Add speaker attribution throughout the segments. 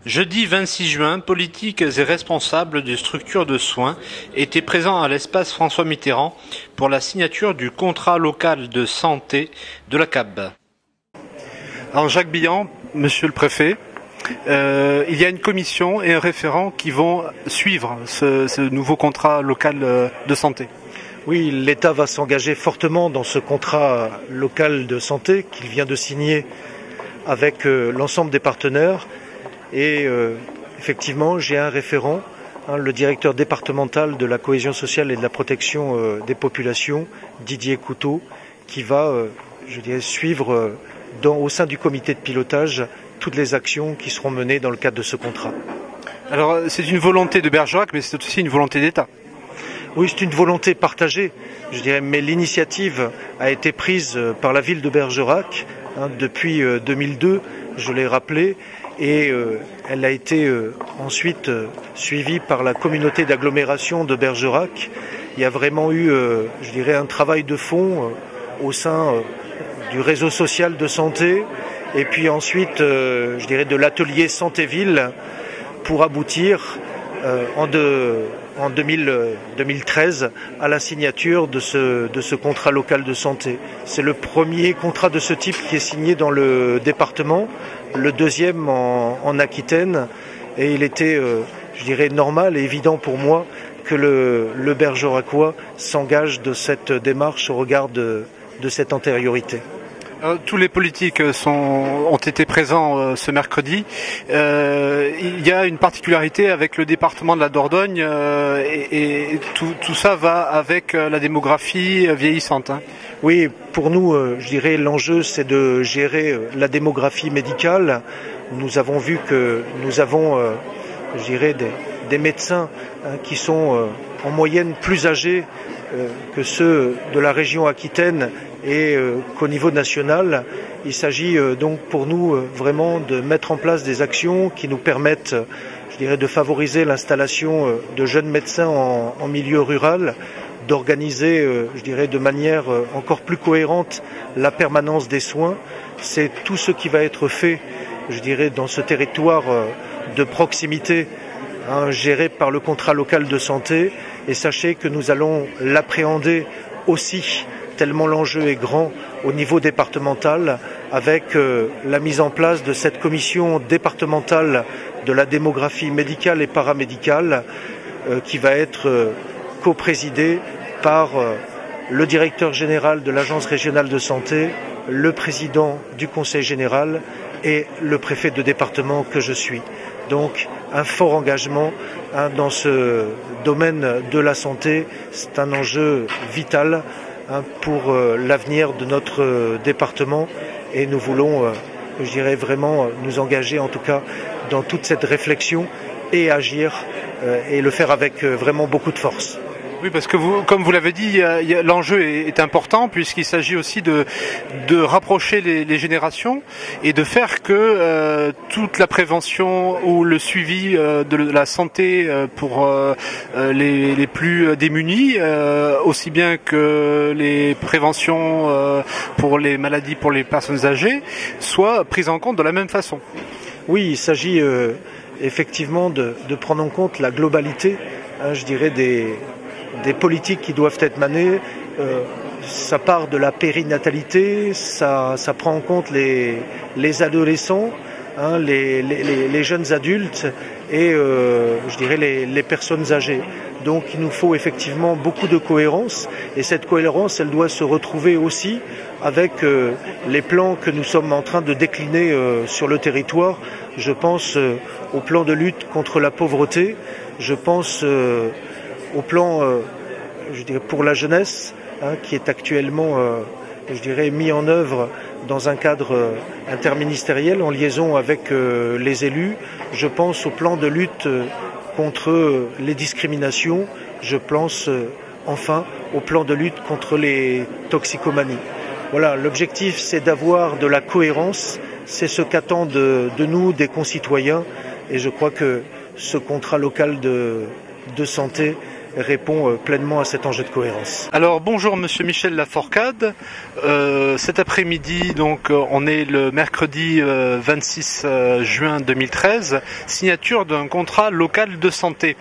Speaker 1: Jeudi 26 juin, politiques et responsables de structures de soins étaient présents à l'espace François Mitterrand pour la signature du contrat local de santé de la CAB. Alors Jacques Billan, monsieur le préfet, il y a une commission et un référent qui vont suivre ce nouveau contrat local de santé.
Speaker 2: Oui, l'État va s'engager fortement dans ce contrat local de santé qu'il vient de signer avec l'ensemble des partenaires. Et effectivement, j'ai un référent, le directeur départemental de la cohésion sociale et de la protection des populations, Didier Couteau, qui va, suivre au sein du comité de pilotage toutes les actions qui seront menées dans le cadre de ce contrat.
Speaker 1: Alors, c'est une volonté de Bergerac, mais c'est aussi une volonté d'État.
Speaker 2: Oui, c'est une volonté partagée, mais l'initiative a été prise par la ville de Bergerac depuis 2002, je l'ai rappelé, et elle a été ensuite suivie par la communauté d'agglomération de Bergerac. Il y a vraiment eu, un travail de fond au sein du réseau social de santé, et puis ensuite, de l'atelier Santé-Ville pour aboutir en 2013 à la signature de ce contrat local de santé. C'est le premier contrat de ce type qui est signé dans le département, le deuxième en Aquitaine, et il était, normal et évident pour moi que le Bergeracois s'engage de cette démarche au regard de cette antériorité.
Speaker 1: Tous les politiques ont été présents ce mercredi. Il y a une particularité avec le département de la Dordogne et tout ça va avec la démographie vieillissante.
Speaker 2: Oui, pour nous, l'enjeu c'est de gérer la démographie médicale. Nous avons vu que nous avons, des médecins qui sont en moyenne plus âgés que ceux de la région Aquitaine et qu'au niveau national. Il s'agit donc pour nous vraiment de mettre en place des actions qui nous permettent, de favoriser l'installation de jeunes médecins en milieu rural, d'organiser, de manière encore plus cohérente la permanence des soins. C'est tout ce qui va être fait, dans ce territoire de proximité, géré par le contrat local de santé. Et sachez que nous allons l'appréhender aussi, tellement l'enjeu est grand au niveau départemental, avec la mise en place de cette commission départementale de la démographie médicale et paramédicale qui va être coprésidée par le directeur général de l'agence régionale de santé, le président du conseil général et le préfet de département que je suis. Donc un fort engagement dans ce domaine de la santé, c'est un enjeu vital pour l'avenir de notre département et nous voulons, vraiment nous engager en tout cas dans toute cette réflexion et agir et le faire avec vraiment beaucoup de force.
Speaker 1: Oui, parce que comme vous l'avez dit, l'enjeu est important puisqu'il s'agit aussi de rapprocher les générations et de faire que toute la prévention ou le suivi de la santé pour les plus démunis, aussi bien que les préventions pour les maladies pour les personnes âgées, soient prises en compte de la même façon.
Speaker 2: Oui, il s'agit effectivement de prendre en compte la globalité, des politiques qui doivent être menées. Ça part de la périnatalité, ça prend en compte les adolescents, les jeunes adultes et les personnes âgées. Donc il nous faut effectivement beaucoup de cohérence et cette cohérence elle doit se retrouver aussi avec les plans que nous sommes en train de décliner sur le territoire. Je pense au plan de lutte contre la pauvreté, je pense au plan pour la jeunesse qui est actuellement mis en œuvre dans un cadre interministériel en liaison avec les élus. Je pense au plan de lutte contre les discriminations. Je pense enfin au plan de lutte contre les toxicomanies. Voilà, l'objectif c'est d'avoir de la cohérence, c'est ce qu'attendent de nous des concitoyens et je crois que ce contrat local de santé répond pleinement à cet enjeu de cohérence.
Speaker 1: Alors bonjour Monsieur Michel Laforcade. Cet après-midi, donc on est le mercredi 26 juin 2013, signature d'un contrat local de santé.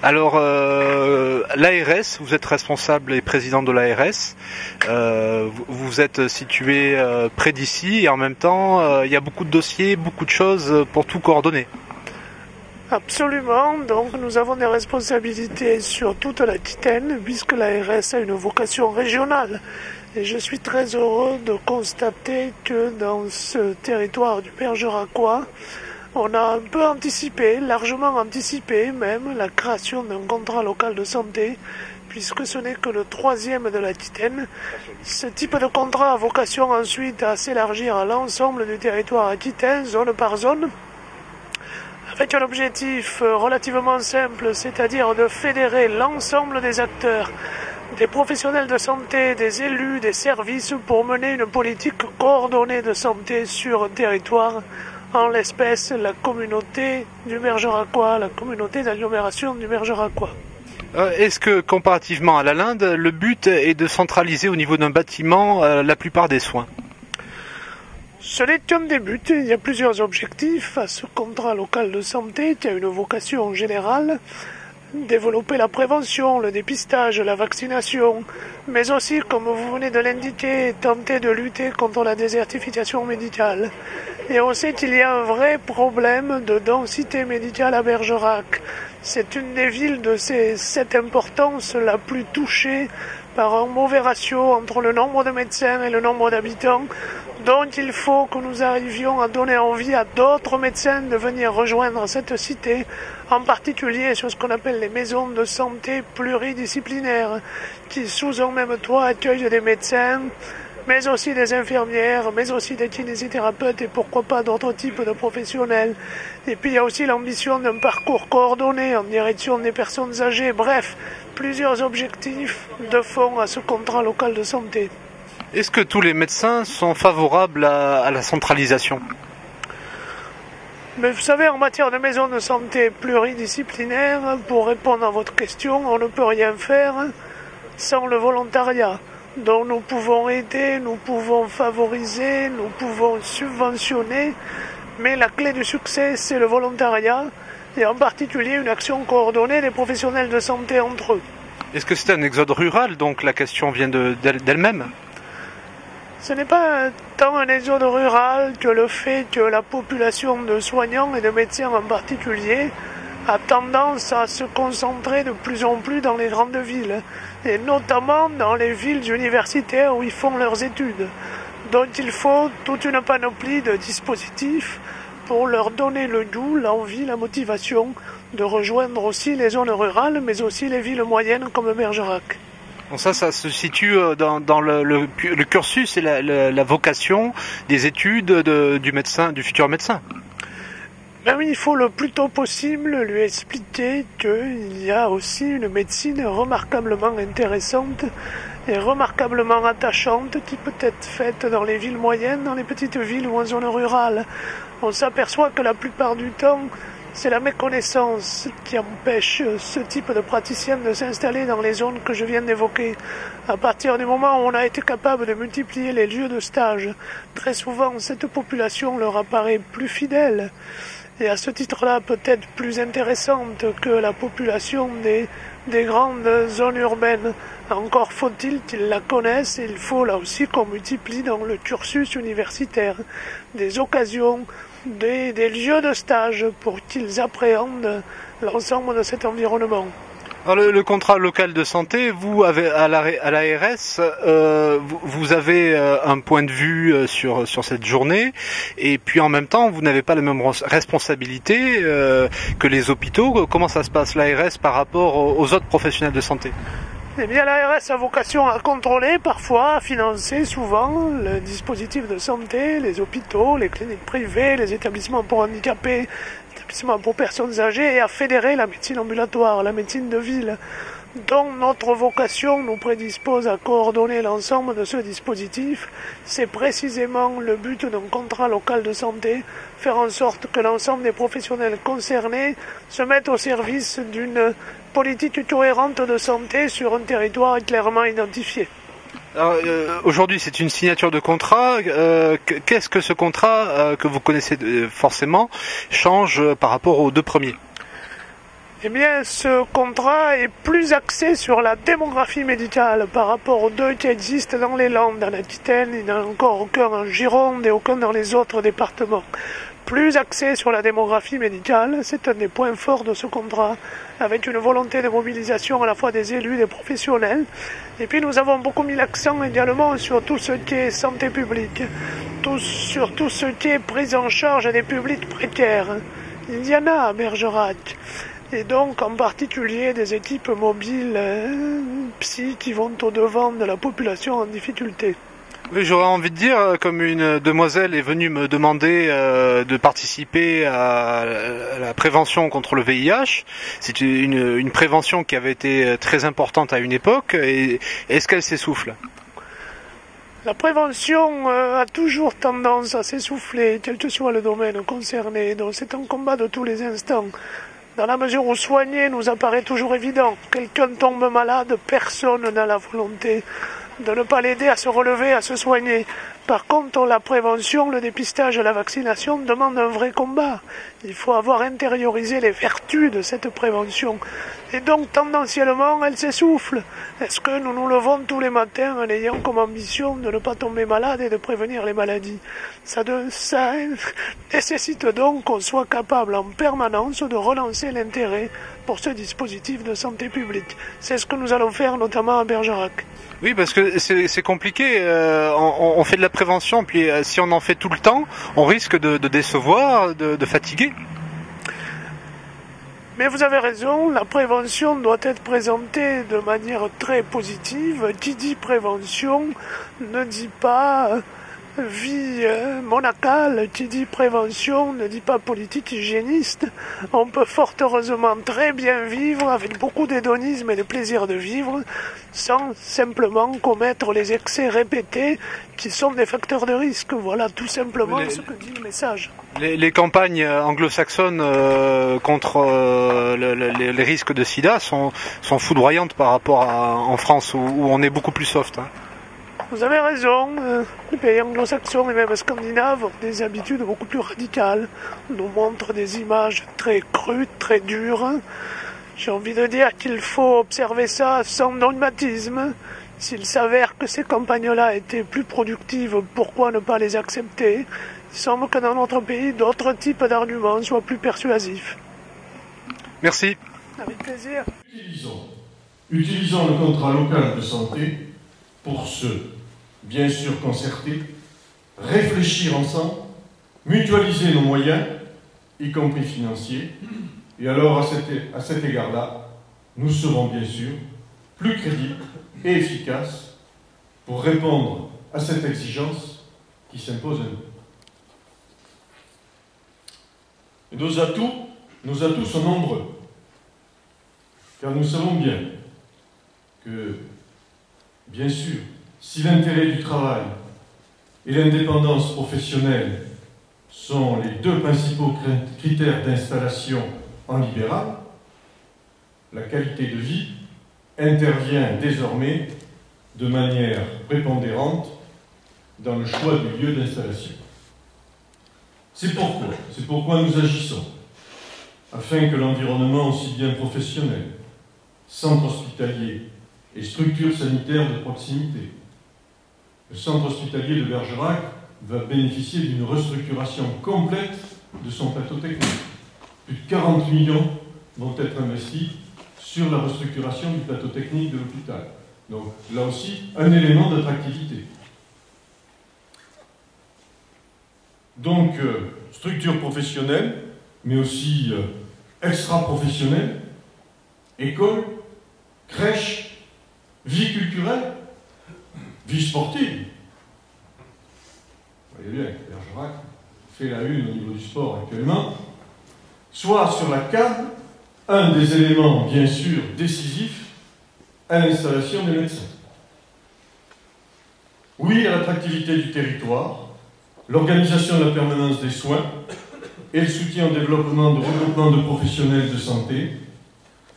Speaker 1: Alors l'ARS, vous êtes responsable et président de l'ARS, vous êtes situé près d'ici et en même temps il y a beaucoup de dossiers, beaucoup de choses pour tout coordonner.
Speaker 3: Absolument, donc nous avons des responsabilités sur toute l'Aquitaine puisque l'ARS a une vocation régionale. Et je suis très heureux de constater que dans ce territoire du Bergeracois, on a un peu anticipé, largement anticipé même, la création d'un contrat local de santé, puisque ce n'est que le 3e de l'Aquitaine. Ce type de contrat a vocation ensuite à s'élargir à l'ensemble du territoire aquitaine, zone par zone, avec un objectif relativement simple, c'est-à-dire de fédérer l'ensemble des acteurs, des professionnels de santé, des élus, des services, pour mener une politique coordonnée de santé sur un territoire, en l'espèce la communauté du Bergeracois, la communauté d'agglomération du Bergeracois.
Speaker 1: Est-ce que, comparativement à la Linde, le but est de centraliser au niveau d'un bâtiment la plupart des soins ?
Speaker 3: Ce n'est qu'un des buts, il y a plusieurs objectifs à ce contrat local de santé qui a une vocation générale. Développer la prévention, le dépistage, la vaccination, mais aussi, comme vous venez de l'indiquer, tenter de lutter contre la désertification médicale. Et on sait qu'il y a un vrai problème de densité médicale à Bergerac. C'est une des villes de cette importance la plus touchée par un mauvais ratio entre le nombre de médecins et le nombre d'habitants. Donc il faut que nous arrivions à donner envie à d'autres médecins de venir rejoindre cette cité, en particulier sur ce qu'on appelle les maisons de santé pluridisciplinaires, qui sous un même toit accueillent des médecins, mais aussi des infirmières, mais aussi des kinésithérapeutes et pourquoi pas d'autres types de professionnels. Et puis il y a aussi l'ambition d'un parcours coordonné en direction des personnes âgées. Bref, plusieurs objectifs de fond à ce contrat local de santé.
Speaker 1: Est-ce que tous les médecins sont favorables à la centralisation ?
Speaker 3: Mais vous savez, en matière de maisons de santé pluridisciplinaires, pour répondre à votre question, on ne peut rien faire sans le volontariat. Donc nous pouvons aider, nous pouvons favoriser, nous pouvons subventionner, mais la clé du succès, c'est le volontariat, et en particulier une action coordonnée des professionnels de santé entre eux.
Speaker 1: Est-ce que c'est un exode rural, donc la question vient d'elle-même ?
Speaker 3: Ce n'est pas tant un exode rural que le fait que la population de soignants et de médecins en particulier a tendance à se concentrer de plus en plus dans les grandes villes, et notamment dans les villes universitaires où ils font leurs études. Donc il faut toute une panoplie de dispositifs pour leur donner le goût, l'envie, la motivation de rejoindre aussi les zones rurales, mais aussi les villes moyennes comme Bergerac.
Speaker 1: Bon, ça se situe dans le cursus et la vocation des études du médecin, du futur médecin.
Speaker 3: Ben oui, il faut le plus tôt possible lui expliquer qu'il y a aussi une médecine remarquablement intéressante et remarquablement attachante qui peut être faite dans les villes moyennes, dans les petites villes ou en zone rurale. On s'aperçoit que la plupart du temps, c'est la méconnaissance qui empêche ce type de praticien de s'installer dans les zones que je viens d'évoquer. À partir du moment où on a été capable de multiplier les lieux de stage, très souvent cette population leur apparaît plus fidèle et à ce titre-là peut-être plus intéressante que la population des grandes zones urbaines. Encore faut-il qu'ils la connaissent et il faut là aussi qu'on multiplie dans le cursus universitaire des occasions, des lieux de stage pour qu'ils appréhendent l'ensemble de cet environnement.
Speaker 1: Alors le contrat local de santé, vous avez à l'ARS, vous avez un point de vue sur cette journée, et puis en même temps, vous n'avez pas la même responsabilité que les hôpitaux. Comment ça se passe l'ARS par rapport aux autres professionnels de santé ?
Speaker 3: Eh bien, l'ARS a vocation à contrôler, parfois, à financer souvent le dispositif de santé, les hôpitaux, les cliniques privées, les établissements pour handicapés, les établissements pour personnes âgées, et à fédérer la médecine ambulatoire, la médecine de ville. dont notre vocation nous prédispose à coordonner l'ensemble de ce dispositif. C'est précisément le but d'un contrat local de santé, faire en sorte que l'ensemble des professionnels concernés se mettent au service d'une politique cohérente de santé sur un territoire clairement identifié.
Speaker 1: Aujourd'hui, c'est une signature de contrat. Qu'est-ce que ce contrat, que vous connaissez forcément, change par rapport aux deux premiers ?
Speaker 3: Eh bien, ce contrat est plus axé sur la démographie médicale par rapport aux deux qui existent dans les Landes. En Aquitaine, il n'y en a encore aucun en Gironde et aucun dans les autres départements. Plus axé sur la démographie médicale, c'est un des points forts de ce contrat, avec une volonté de mobilisation à la fois des élus, des professionnels. Et puis nous avons beaucoup mis l'accent également sur tout ce qui est santé publique, sur tout ce qui est prise en charge des publics précaires. Il y en a à Bergerac. Et donc, en particulier, des équipes mobiles psy qui vont au-devant de la population en difficulté.
Speaker 1: Oui, j'aurais envie de dire, comme une demoiselle est venue me demander de participer à la prévention contre le VIH, c'est une prévention qui avait été très importante à une époque, et est-ce qu'elle s'essouffle ?
Speaker 3: La prévention a toujours tendance à s'essouffler, quel que soit le domaine concerné, donc c'est un combat de tous les instants. Dans la mesure où soigner nous apparaît toujours évident. Quelqu'un tombe malade, personne n'a la volonté de ne pas l'aider à se relever, à se soigner. Par contre, la prévention, le dépistage et la vaccination demandent un vrai combat. Il faut avoir intériorisé les vertus de cette prévention. Et donc, tendanciellement, elle s'essouffle. Est-ce que nous nous levons tous les matins en ayant comme ambition de ne pas tomber malade et de prévenir les maladies ? Ça nécessite donc qu'on soit capable en permanence de relancer l'intérêt pour ce dispositif de santé publique. C'est ce que nous allons faire notamment à Bergerac.
Speaker 1: Oui, parce que c'est compliqué. On fait de la prévention, puis si on en fait tout le temps, on risque de décevoir, de fatiguer.
Speaker 3: Mais vous avez raison, la prévention doit être présentée de manière très positive. Qui dit prévention ne dit pas vie monacale, qui dit prévention ne dit pas politique hygiéniste. On peut fort heureusement très bien vivre avec beaucoup d'hédonisme et de plaisir de vivre sans simplement commettre les excès répétés qui sont des facteurs de risque. Voilà tout simplement ce que dit le message.
Speaker 1: Les campagnes anglo-saxonnes contre les risques de sida sont foudroyantes par rapport à en France où on est beaucoup plus soft. Hein.
Speaker 3: Vous avez raison, les pays anglo-saxons et même scandinaves ont des habitudes beaucoup plus radicales, nous montrent des images très crues, très dures. J'ai envie de dire qu'il faut observer ça sans dogmatisme. S'il s'avère que ces campagnes-là étaient plus productives, pourquoi ne pas les accepter ? Il semble que dans notre pays, d'autres types d'arguments soient plus persuasifs.
Speaker 1: Merci.
Speaker 3: Avec plaisir.
Speaker 4: Utilisons le contrat local de santé pour se, bien sûr, concerter, réfléchir ensemble, mutualiser nos moyens, y compris financiers, et alors à cet égard-là, nous serons bien sûr plus crédibles et efficaces pour répondre à cette exigence qui s'impose à nous. Et nos atouts sont nombreux, car nous savons bien que, bien sûr, si l'intérêt du travail et l'indépendance professionnelle sont les deux principaux critères d'installation en libéral, la qualité de vie intervient désormais de manière prépondérante dans le choix du lieu d'installation. C'est pourquoi nous agissons, afin que l'environnement aussi bien professionnel, centre hospitalier et structures sanitaires de proximité. Le centre hospitalier de Bergerac va bénéficier d'une restructuration complète de son plateau technique. Plus de 40 millions vont être investis sur la restructuration du plateau technique de l'hôpital. Donc là aussi, un élément d'attractivité. Donc, structure professionnelle, mais aussi extra-professionnelle, école, crèche, vie culturelle, vie sportive. Vous voyez bien, Bergerac fait la une au niveau du sport actuellement. Soit sur la CAD, un des éléments bien sûr décisifs à l'installation des médecins. Oui à l'attractivité du territoire, l'organisation de la permanence des soins et le soutien au développement de regroupements de professionnels de santé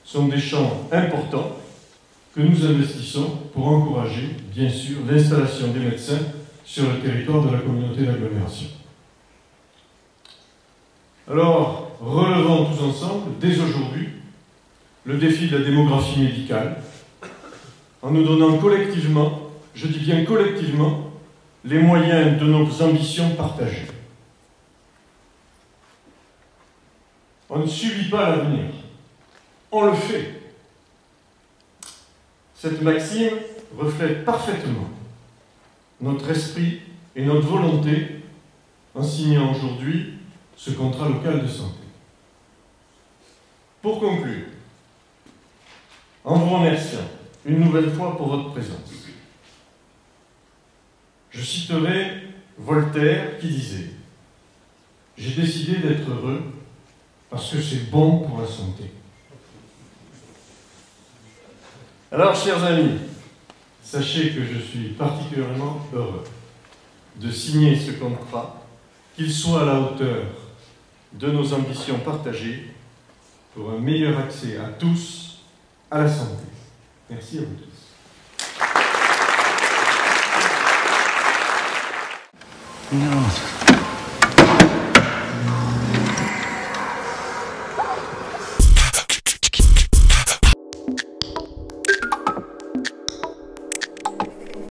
Speaker 4: sont des champs importants que nous investissons pour encourager, bien sûr, l'installation des médecins sur le territoire de la communauté d'agglomération. Alors, relevons tous ensemble, dès aujourd'hui, le défi de la démographie médicale, en nous donnant collectivement, je dis bien collectivement, les moyens de nos ambitions partagées. On ne subit pas l'avenir, on le fait. Cette maxime reflète parfaitement notre esprit et notre volonté en signant aujourd'hui ce contrat local de santé. Pour conclure, en vous remerciant une nouvelle fois pour votre présence, je citerai Voltaire qui disait « J'ai décidé d'être heureux parce que c'est bon pour la santé. » Alors, chers amis, sachez que je suis particulièrement heureux de signer ce contrat, qu'il soit à la hauteur de nos ambitions partagées pour un meilleur accès à tous à la santé. Merci à vous tous.
Speaker 5: Non.